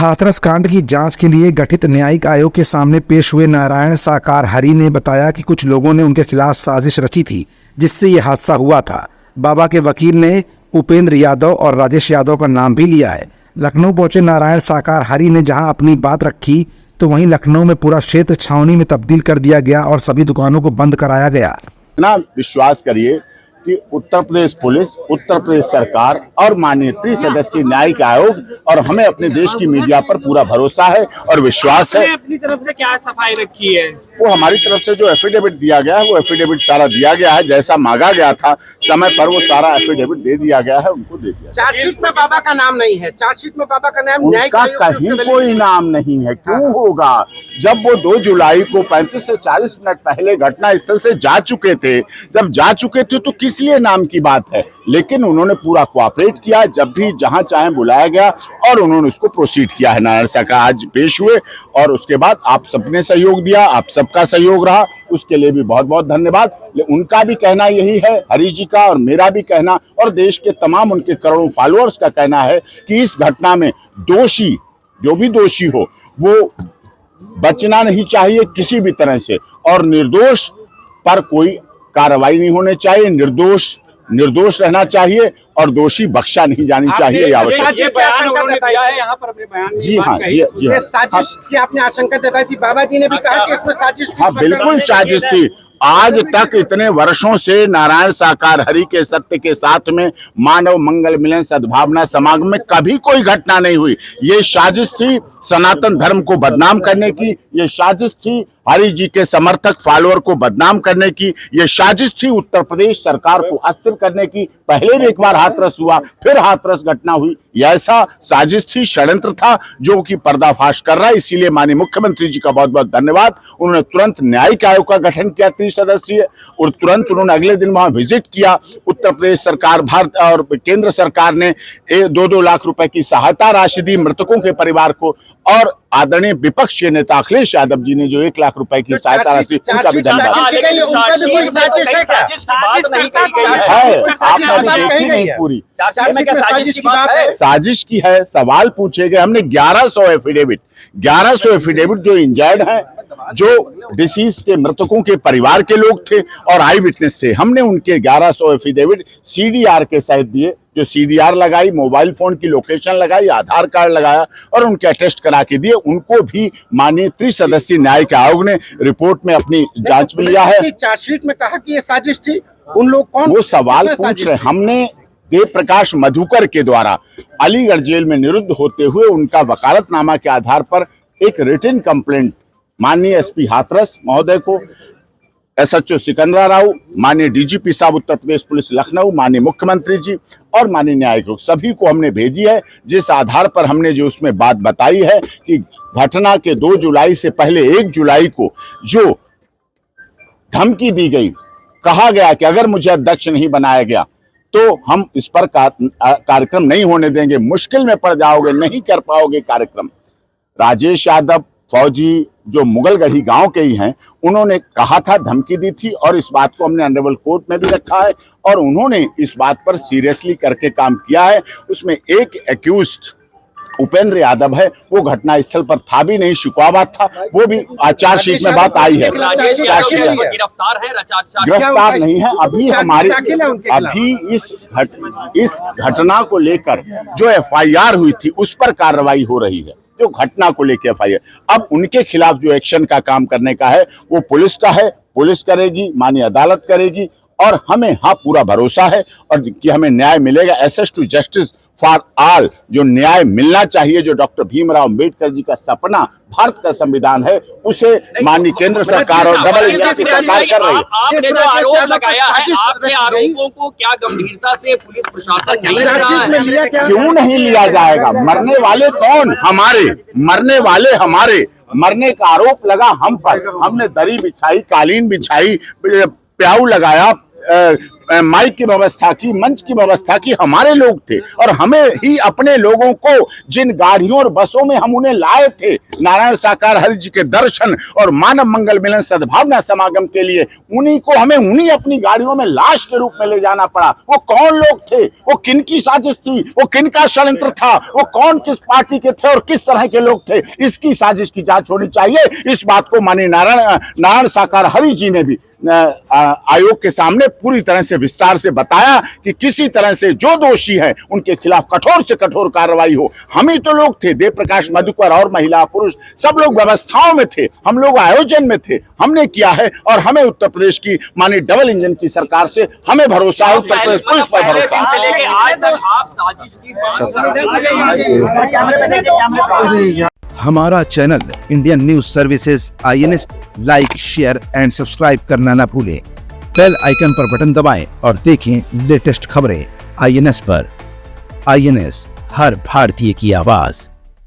हाथरस कांड की जांच के लिए गठित न्यायिक आयोग के सामने पेश हुए नारायण साकार हरि ने बताया कि कुछ लोगों ने उनके खिलाफ साजिश रची थी जिससे ये हादसा हुआ था। बाबा के वकील ने उपेंद्र यादव और राजेश यादव का नाम भी लिया है। लखनऊ पहुंचे नारायण साकार हरि ने जहां अपनी बात रखी तो वहीं लखनऊ में पूरा क्षेत्र छावनी में तब्दील कर दिया गया और सभी दुकानों को बंद कराया गया। ना विश्वास करिए कि उत्तर प्रदेश पुलिस, उत्तर प्रदेश सरकार और माननीय त्रिसदस्यीय न्यायिक आयोग और हमें अपने देश की मीडिया पर पूरा भरोसा है और विश्वास है। अपनी तरफ से क्या सफाई रखी है? वो हमारी तरफ से जो एफिडेविट दिया गया है वो एफिडेविट सारा दिया गया है, जैसा मांगा गया था समय पर वो सारा एफिडेविट दे दिया गया है, उनको दे दिया। चार्जशीट में बाबा का नाम नहीं है, चार्जशीट में बाबा का नाम उनका कहीं कोई नाम नहीं है। क्यों होगा? जब वो 2 जुलाई को 35 से 40 मिनट पहले घटना स्थल से जा चुके थे, जब जा चुके थे तो किस लिए नाम की बात है? लेकिन उन्होंने पूरा कोऑपरेट किया, जब भी जहां चाहे बुलाया गया और उन्होंने उसको प्रोसीड किया है। नारायण साकार आज पेश हुए और उसके बाद आप सबने सहयोग दिया, आप सबका सहयोग रहा, उसके लिए भी बहुत बहुत धन्यवाद। उनका भी कहना यही है, हरि जी का और मेरा भी कहना और देश के तमाम उनके करोड़ों फॉलोअर्स का कहना है कि इस घटना में दोषी, जो भी दोषी हो, वो बचना नहीं चाहिए किसी भी तरह से और निर्दोष पर कोई कार्रवाई नहीं होनी चाहिए। निर्दोष रहना चाहिए और दोषी बख्शा नहीं जानी चाहिए। ये बयान उन्होंने दिया है यहाँ पर अपने बयान। जी हाँ, ये साजिश की आपने आशंका जताई थी, बाबा जी ने भी कहा कि इसमें साजिश थी। हाँ, बिल्कुल साजिश थी। आज तक इतने वर्षों से नारायण साकार हरि के सत्य के साथ में मानव मंगल मिलन सद्भावना समागम में कभी कोई घटना नहीं हुई। ये साजिश थी सनातन धर्म को बदनाम करने की, ये साजिश थी हरि जी के समर्थक फॉलोअर को बदनाम करने की, ये साजिश थी उत्तर प्रदेश सरकार को अस्थिर करने की। पहले भी एक बार हाथरस हुआ, फिर हाथरस घटना हुई। यह ऐसा साजिश थी, षड्यंत्र था जो कि पर्दाफाश कर रहा है। इसीलिए माननीय मुख्यमंत्री जी का बहुत बहुत धन्यवाद। उन्होंने तुरंत न्यायिक आयोग का गठन किया 30 सदस्यीय और तुरंत उन्होंने अगले दिन वहां विजिट किया। उत्तर प्रदेश सरकार, भारत और केंद्र सरकार ने 2-2 लाख रुपए की सहायता राशि दी मृतकों के परिवार को और आदरणीय विपक्षी नेता अखिलेश यादव जी ने जो 1 लाख रुपए की सहायता राशि, उनका भी धन्यवाद। आपने नहीं पूरी साजिश की है। सवाल पूछे गए, हमने 1100 एफिडेविट जो इंजर्ड हैं, जो डिसीज के मृतकों के परिवार के लोग थे और आई विटनेस थे, हमने उनके 1100 एफिडेविट सीडीआर के सहित दिए। जो सीडीआर लगाई, मोबाइल फोन की लोकेशन लगाई, आधार कार्ड लगाया और उनके अटेस्ट करा के दिए। उनको भी माननीय त्रिसदस्यीय न्यायिक आयोग ने रिपोर्ट में अपनी जांच में लिया है। चार्जशीट में कहा कि ये साजिश थी। उन लोग कौन? वो सवाल पूछ रहे। हमने देव प्रकाश मधुकर के द्वारा अलीगढ़ जेल में निरुद्ध होते हुए उनका वकालतनामा के आधार पर एक रिटन कंप्लेंट माननीय एसपी हाथरस महोदय को, एसएचओ सिकंदरा राव, माननीय डीजीपी साहब उत्तर प्रदेश पुलिस लखनऊ, माननीय मुख्यमंत्री जी और माननीय न्यायिक सभी को हमने भेजी है। जिस आधार पर हमने जो उसमें बात बताई है कि घटना के 2 जुलाई से पहले 1 जुलाई को जो धमकी दी गई, कहा गया कि अगर मुझे अध्यक्ष नहीं बनाया गया तो हम इस पर कार्यक्रम नहीं होने देंगे, मुश्किल में पड़ जाओगे, नहीं कर पाओगे कार्यक्रम। राजेश यादव फौजी जो मुगलगढ़ी गांव के ही हैं, उन्होंने कहा था, धमकी दी थी और इस बात को हमने ऑनरेबल कोर्ट में भी रखा है और उन्होंने इस बात पर सीरियसली करके काम किया है। उसमें एक एक्यूज्ड उपेंद्र यादव है, वो घटना स्थल पर था भी नहीं, शिकवा था, वो भी चार्जशीट में बात आई है। गिरफ्तार नहीं है अभी। हमारी अभी इस घटना को लेकर जो एफआईआर हुई थी उस पर कार्रवाई हो रही है। जो घटना को लेकर एफआईआर, अब उनके खिलाफ जो एक्शन का काम करने का है वो पुलिस का है, पुलिस करेगी, माननीय अदालत करेगी और हमें पूरा भरोसा है और कि हमें न्याय मिलेगा। Access to justice for all, जो न्याय मिलना चाहिए, जो डॉक्टर भीमराव अंबेडकर जी का सपना भारत का संविधान है, उसे माननीय केंद्र सरकार और डबल इंजन की सरकार कर रही है। आपने जो आरोप लगाया है, आपके आरोपों को क्या गंभीरता से पुलिस प्रशासन नहीं ले रहा है? क्यों नहीं लिया जाएगा? मरने वाले कौन? हमारे मरने वाले हमारे मरने का आरोप लगा हम पर। हमने दरी बिछाई, कालीन बिछाई, प्याऊ लगाया, माइक की व्यवस्था की, मंच की व्यवस्था की हमारे लोग थे। और हमें ही अपने लोगों को जिन गाड़ियों और बसों में हम उन्हें लाए थे नारायण साकार हरि जी के दर्शन और मानव मंगल मिलन सद्भावना समागम के लिए, उन्हीं को हमें उन्हीं अपनी गाड़ियों में लाश के रूप में ले जाना पड़ा। वो कौन लोग थे, वो किन की साजिश थी, वो किन का षड्यंत्र था, वो कौन किस पार्टी के थे और किस तरह के लोग थे, इसकी साजिश की जांच होनी चाहिए। इस बात को माननीय नारायण साकार हरि जी ने भी आयोग के सामने पूरी तरह से विस्तार से बताया कि किसी तरह से जो दोषी हैं उनके खिलाफ कठोर से कठोर कार्रवाई हो। हम ही तो लोग थे, देव प्रकाश मधुकर और महिला पुरुष सब लोग व्यवस्थाओं में थे, हम लोग आयोजन में थे, हमने किया है। और हमें उत्तर प्रदेश की माननीय डबल इंजन की सरकार से हमें भरोसा है, उत्तर प्रदेश पुलिस पर भरोसा है। आज तक आप साजिश की बात कर रहे हैं। हमारा channel Indian news services INS like, share and subscribe करना ना भूलें। बेल आइकन पर बटन दबाएं और देखें लेटेस्ट खबरें INS पर। INS हर भारतीय की आवाज।